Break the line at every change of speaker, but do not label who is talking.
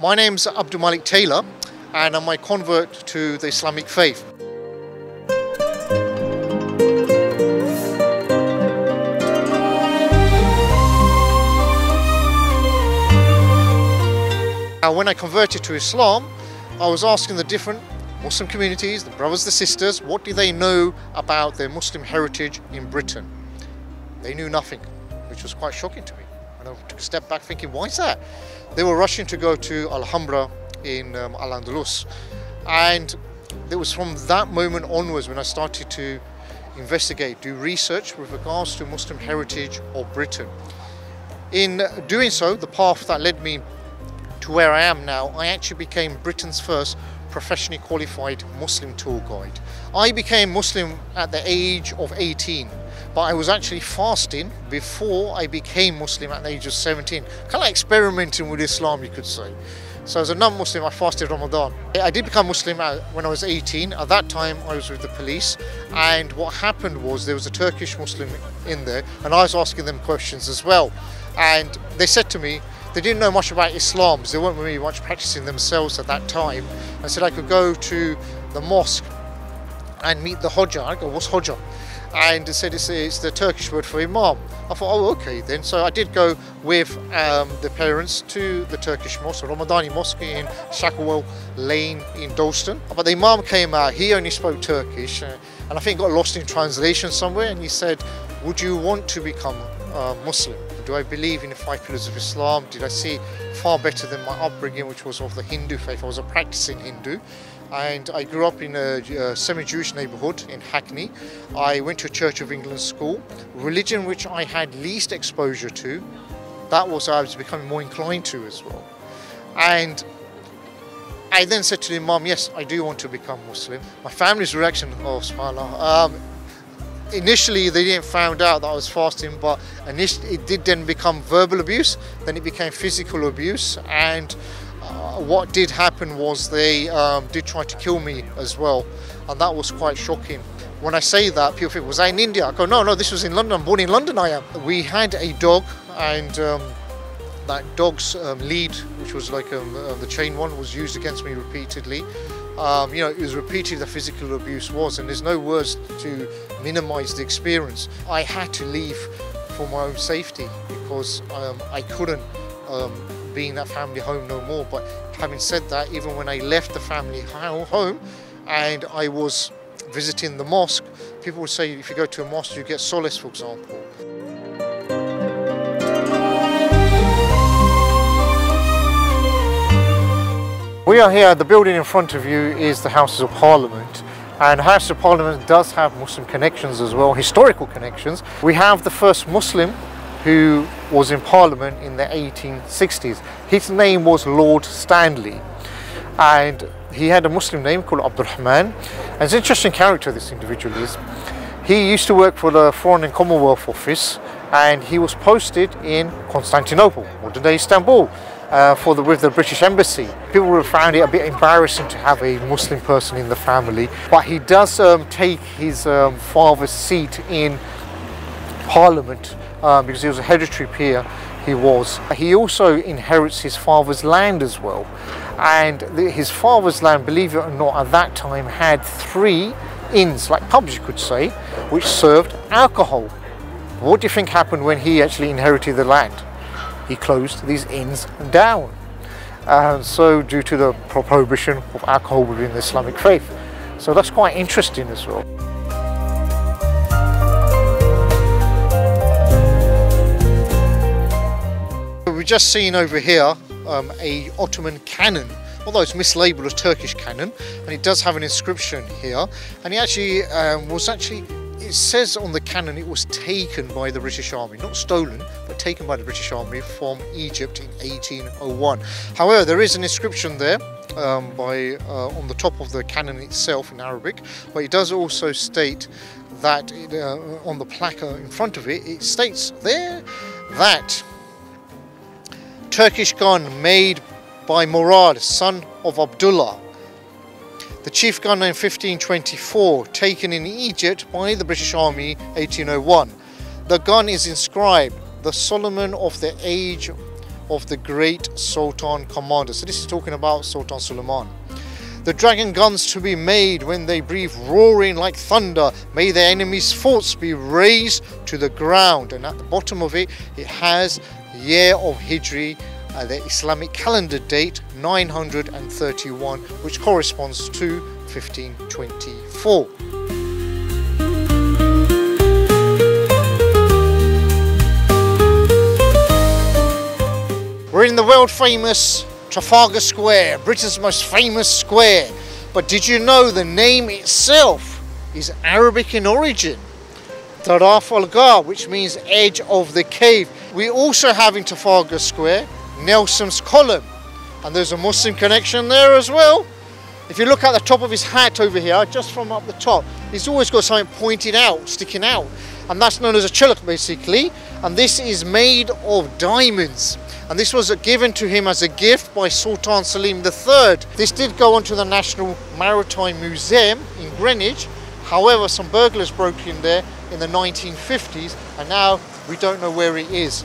My name's Abdulmaalik Tailor and I'm a convert to the Islamic faith. Now, when I converted to Islam, I was asking the different Muslim communities, the brothers, the sisters, what do they know about their Muslim heritage in Britain? They knew nothing, which was quite shocking to me. And I took a step back thinking, why is that? They were rushing to go to Alhambra in Al-Andalus. And it was from that moment onwards when I started to investigate, do research with regards to Muslim heritage of Britain. In doing so, the path that led me to where I am now, I actually became Britain's first professionally qualified Muslim tour guide. I became Muslim at the age of 18, but I was actually fasting before I became Muslim at the age of 17. Kind of like experimenting with Islam, you could say. So as a non-Muslim, I fasted Ramadan. I did become Muslim when I was 18. At that time, I was with the police. And what happened was there was a Turkish Muslim in there, and I was asking them questions as well. And they said to me, they didn't know much about Islam, so they weren't really much practicing themselves at that time. I said I could go to the mosque and meet the Hoja. I go, what's Hoja? And they said it's the Turkish word for Imam. I thought, oh, okay then. So I did go with the parents to the Turkish mosque, the Ramadani mosque in Shacklewell Lane in Dalston. But the Imam came out, he only spoke Turkish, and I think got lost in translation somewhere, and he said, would you want to become Muslim? Do I believe in the 5 pillars of Islam? Did I see far better than my upbringing, which was of the Hindu faith? I was a practicing Hindu, and I grew up in a semi-Jewish neighbourhood in Hackney. I went to a Church of England school. Religion which I had least exposure to, that was I was becoming more inclined to as well. And I then said to the Imam, yes, I do want to become Muslim. My family's reaction, oh subhanAllah, initially they didn't find out that I was fasting, but initially it did then become verbal abuse, then it became physical abuse, and what did happen was they did try to kill me as well, and that was quite shocking. When I say that, people think, was I in India? I go, no, this was in London, I'm born in London I am. We had a dog, and that dog's lead, which was like the chain one, was used against me repeatedly. You know, it was repeated the physical abuse was, and there's no words to minimize the experience. I had to leave for my own safety because I couldn't be in that family home no more. But having said that, even when I left the family home and I was visiting the mosque, people would say if you go to a mosque you get solace, for example. We are here, the building in front of you is the Houses of Parliament, and the House of Parliament does have Muslim connections as well, historical connections. We have the first Muslim who was in Parliament in the 1860s. His name was Lord Stanley, and he had a Muslim name called Abdulrahman. And it's an interesting character this individual is. He used to work for the Foreign and Commonwealth Office, and he was posted in Constantinople, modern-day Istanbul, with the British Embassy. People would have found it a bit embarrassing to have a Muslim person in the family, but he does take his father's seat in Parliament because he was a hereditary peer. He also inherits his father's land as well, and his father's land, believe it or not, at that time had 3 inns, like pubs you could say, which served alcohol. What do you think happened when he actually inherited the land? He closed these inns down. So due to the prohibition of alcohol within the Islamic faith. So that's quite interesting as well. We've just seen over here a Ottoman cannon, although it's mislabeled as Turkish cannon, and it does have an inscription here. And it actually it says on the cannon it was taken by the British Army, not stolen, but taken by the British Army from Egypt in 1801. However, there is an inscription there on the top of the cannon itself in Arabic, but it does also state that on the placard in front of it, it states there that Turkish gun made by Murad, son of Abdullah, the chief gunner in 1524, taken in Egypt by the British Army 1801. The gun is inscribed, the Solomon of the age of the great Sultan commander. So this is talking about Sultan Suleiman. The dragon guns to be made when they breathe roaring like thunder. May their enemies' forts be razed to the ground. And at the bottom of it, it has year of Hijri, the Islamic calendar date 931, which corresponds to 1524. We're in the world famous Trafalgar Square, Britain's most famous square. But did you know the name itself is Arabic in origin? Trafalgar, which means edge of the cave. We also have in Trafalgar Square Nelson's column, and there's a Muslim connection there as well. If you look at the top of his hat over here, just from up the top, he's always got something pointed out, sticking out, and that's known as a chulak basically, and this is made of diamonds. And this was given to him as a gift by Sultan Selim III. This did go onto the National Maritime Museum in Greenwich. However, some burglars broke in there in the 1950s, and now we don't know where it is.